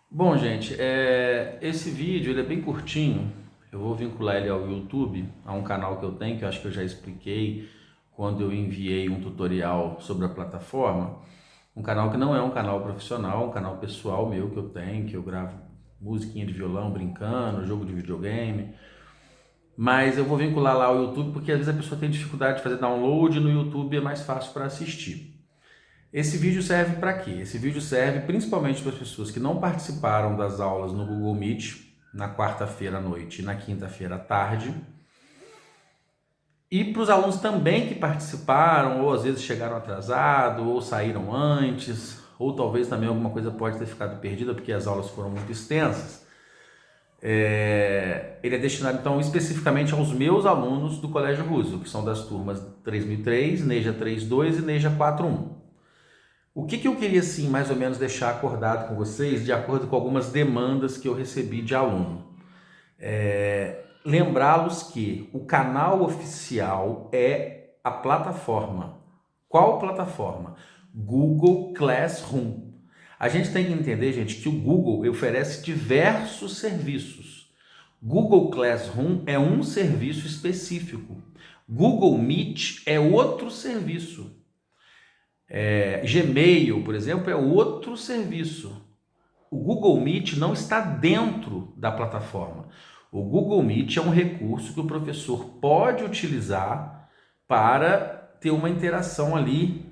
Bom, gente, esse vídeo ele é bem curtinho. Eu vou vincular ele ao YouTube, a um canal que eu tenho, que eu acho que eu já expliquei quando eu enviei um tutorial sobre a plataforma. Um canal que não é um canal profissional, um canal pessoal meu que eu tenho, que eu gravo musiquinha de violão brincando, jogo de videogame. Mas eu vou vincular lá ao YouTube porque às vezes a pessoa tem dificuldade de fazer download no YouTube, é mais fácil para assistir. Esse vídeo serve para quê? Esse vídeo serve principalmente para as pessoas que não participaram das aulas no Google Meet na quarta-feira à noite e na quinta-feira à tarde. E para os alunos também que participaram, ou às vezes chegaram atrasados, ou saíram antes, ou talvez também alguma coisa pode ter ficado perdida porque as aulas foram muito extensas. Ele é destinado então especificamente aos meus alunos do Colégio Roosevelt, que são das turmas 3003, NEJA 32 e NEJA 41. O que eu queria, assim, mais ou menos deixar acordado com vocês, de acordo com algumas demandas que eu recebi de aluno. Lembrá-los que o canal oficial é a plataforma. Qual plataforma? Google Classroom. A gente tem que entender, gente, que o Google oferece diversos serviços. Google Classroom é um serviço específico. Google Meet é outro serviço. Gmail, por exemplo, é outro serviço. O Google Meet não está dentro da plataforma. O Google Meet é um recurso que o professor pode utilizar para ter uma interação ali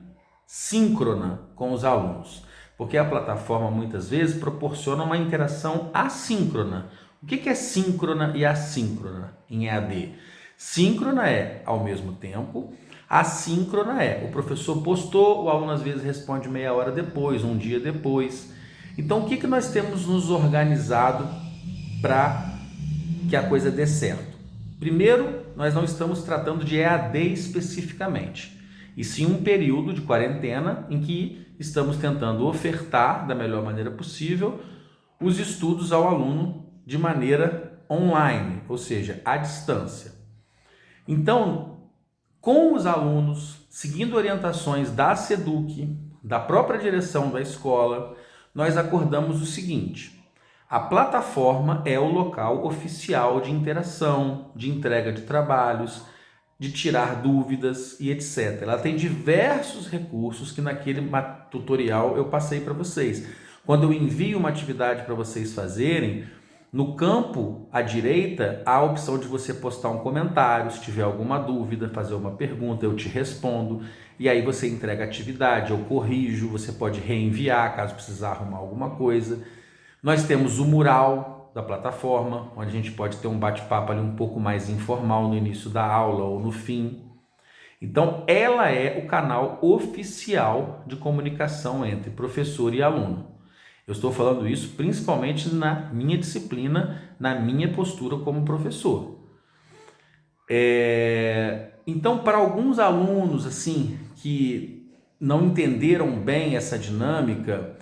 síncrona com os alunos, porque a plataforma muitas vezes proporciona uma interação assíncrona. O que é síncrona e assíncrona em EAD? Síncrona é ao mesmo tempo, assíncrona é o professor postou, o aluno às vezes responde meia hora depois, um dia depois. Então, o que nós temos nos organizado para que a coisa dê certo? Primeiro, nós não estamos tratando de EAD especificamente, e sim um período de quarentena em que estamos tentando ofertar da melhor maneira possível os estudos ao aluno de maneira online, ou seja, à distância. Então, com os alunos, seguindo orientações da SEDUC, da própria direção da escola, nós acordamos o seguinte: a plataforma é o local oficial de interação, de entrega de trabalhos, de tirar dúvidas e etc. Ela tem diversos recursos que naquele tutorial eu passei para vocês. Quando eu envio uma atividade para vocês fazerem, no campo à direita há a opção de você postar um comentário, se tiver alguma dúvida, fazer uma pergunta, eu te respondo, e aí você entrega a atividade, eu corrijo, você pode reenviar caso precisar arrumar alguma coisa. Nós temos o mural da plataforma, onde a gente pode ter um bate-papo ali um pouco mais informal no início da aula ou no fim. Então, ela é o canal oficial de comunicação entre professor e aluno. Eu estou falando isso principalmente na minha disciplina, na minha postura como professor. Então, para alguns alunos assim que não entenderam bem essa dinâmica,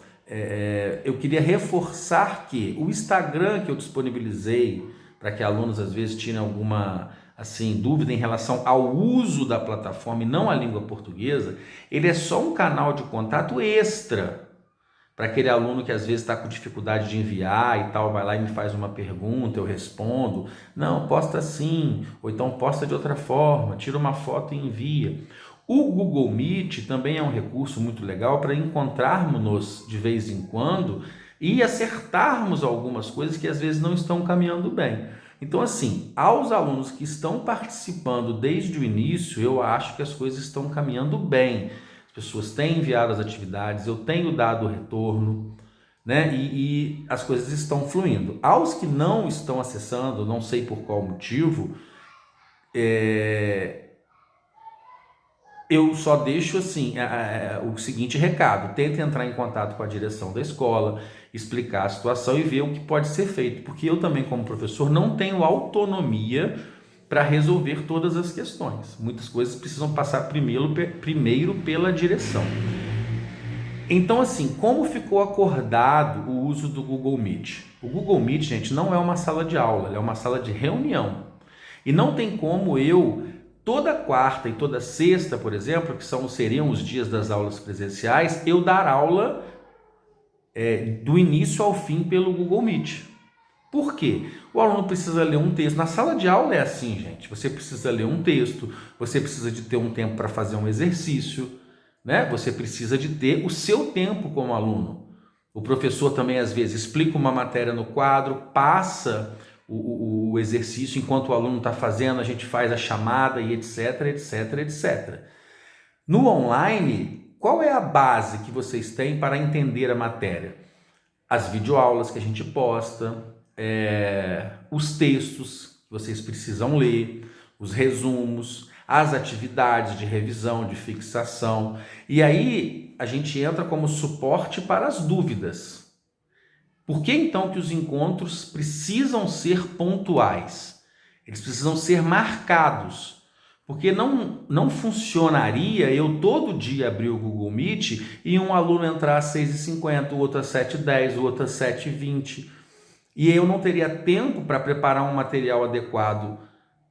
eu queria reforçar que o Instagram que eu disponibilizei para que alunos às vezes tirem alguma assim dúvida em relação ao uso da plataforma e não à língua portuguesa, ele é só um canal de contato extra para aquele aluno que às vezes está com dificuldade de enviar e tal, vai lá e me faz uma pergunta, eu respondo, não, posta assim, ou então posta de outra forma, tira uma foto e envia. O Google Meet também é um recurso muito legal para encontrarmos-nos de vez em quando e acertarmos algumas coisas que às vezes não estão caminhando bem. Então, assim, aos alunos que estão participando desde o início, eu acho que as coisas estão caminhando bem. As pessoas têm enviado as atividades, eu tenho dado o retorno, né? E as coisas estão fluindo. Aos que não estão acessando, não sei por qual motivo, eu só deixo assim o seguinte recado: tente entrar em contato com a direção da escola, explicar a situação e ver o que pode ser feito, porque eu também, como professor, não tenho autonomia para resolver todas as questões. Muitas coisas precisam passar primeiro pela direção. Então, assim, como ficou acordado o uso do Google Meet? O Google Meet, gente, não é uma sala de aula, ele é uma sala de reunião. E não tem como eu, toda quarta e toda sexta, por exemplo, que seriam os dias das aulas presenciais, eu dar aula do início ao fim pelo Google Meet. Por quê? O aluno precisa ler um texto. Na sala de aula é assim, gente. Você precisa ler um texto, você precisa de ter um tempo para fazer um exercício, né? Você precisa de ter o seu tempo como aluno. O professor também, às vezes, explica uma matéria no quadro, passa o exercício enquanto o aluno está fazendo, a gente faz a chamada e etc, etc, etc. No online, qual é a base que vocês têm para entender a matéria? As videoaulas que a gente posta, os textos que vocês precisam ler, os resumos, as atividades de revisão, de fixação. E aí a gente entra como suporte para as dúvidas. Por que então que os encontros precisam ser pontuais? Eles precisam ser marcados. Porque não funcionaria eu todo dia abrir o Google Meet e um aluno entrar às 6h50, o outro às 7h10, o outro às 7h20. E eu não teria tempo para preparar um material adequado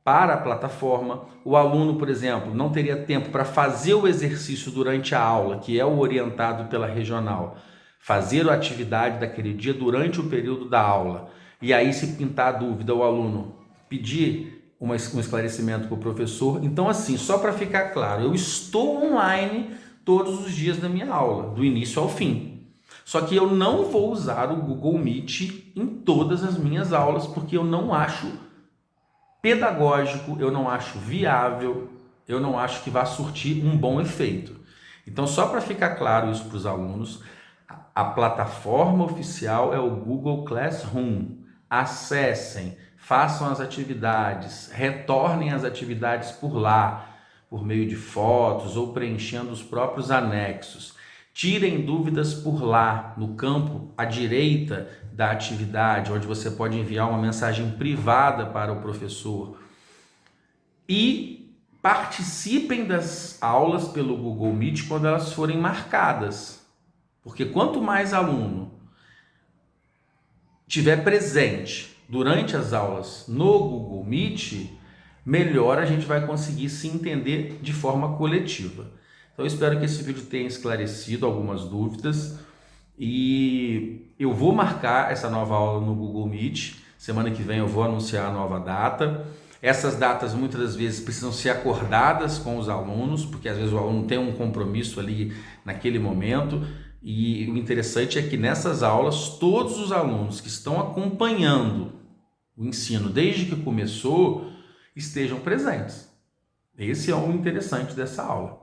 para a plataforma. O aluno, por exemplo, não teria tempo para fazer o exercício durante a aula, que é o orientado pela regional. Fazer a atividade daquele dia durante o período da aula. E aí, se pintar dúvida, o aluno pedir um esclarecimento para o professor. Então, assim, só para ficar claro, eu estou online todos os dias da minha aula, do início ao fim. Só que eu não vou usar o Google Meet em todas as minhas aulas, porque eu não acho pedagógico, eu não acho viável, eu não acho que vá surtir um bom efeito. Então, só para ficar claro isso para os alunos, a plataforma oficial é o Google Classroom. Acessem, façam as atividades, retornem as atividades por lá, por meio de fotos ou preenchendo os próprios anexos. Tirem dúvidas por lá, no campo à direita da atividade, onde você pode enviar uma mensagem privada para o professor. E participem das aulas pelo Google Meet quando elas forem marcadas. Porque quanto mais aluno tiver presente durante as aulas no Google Meet, melhor a gente vai conseguir se entender de forma coletiva. Então eu espero que esse vídeo tenha esclarecido algumas dúvidas e eu vou marcar essa nova aula no Google Meet. Semana que vem eu vou anunciar a nova data. Essas datas muitas das vezes precisam ser acordadas com os alunos, porque às vezes o aluno tem um compromisso ali naquele momento. E o interessante é que nessas aulas todos os alunos que estão acompanhando o ensino desde que começou estejam presentes. Esse é o interessante dessa aula.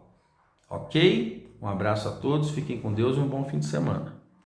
Ok? Um abraço a todos, fiquem com Deus e um bom fim de semana.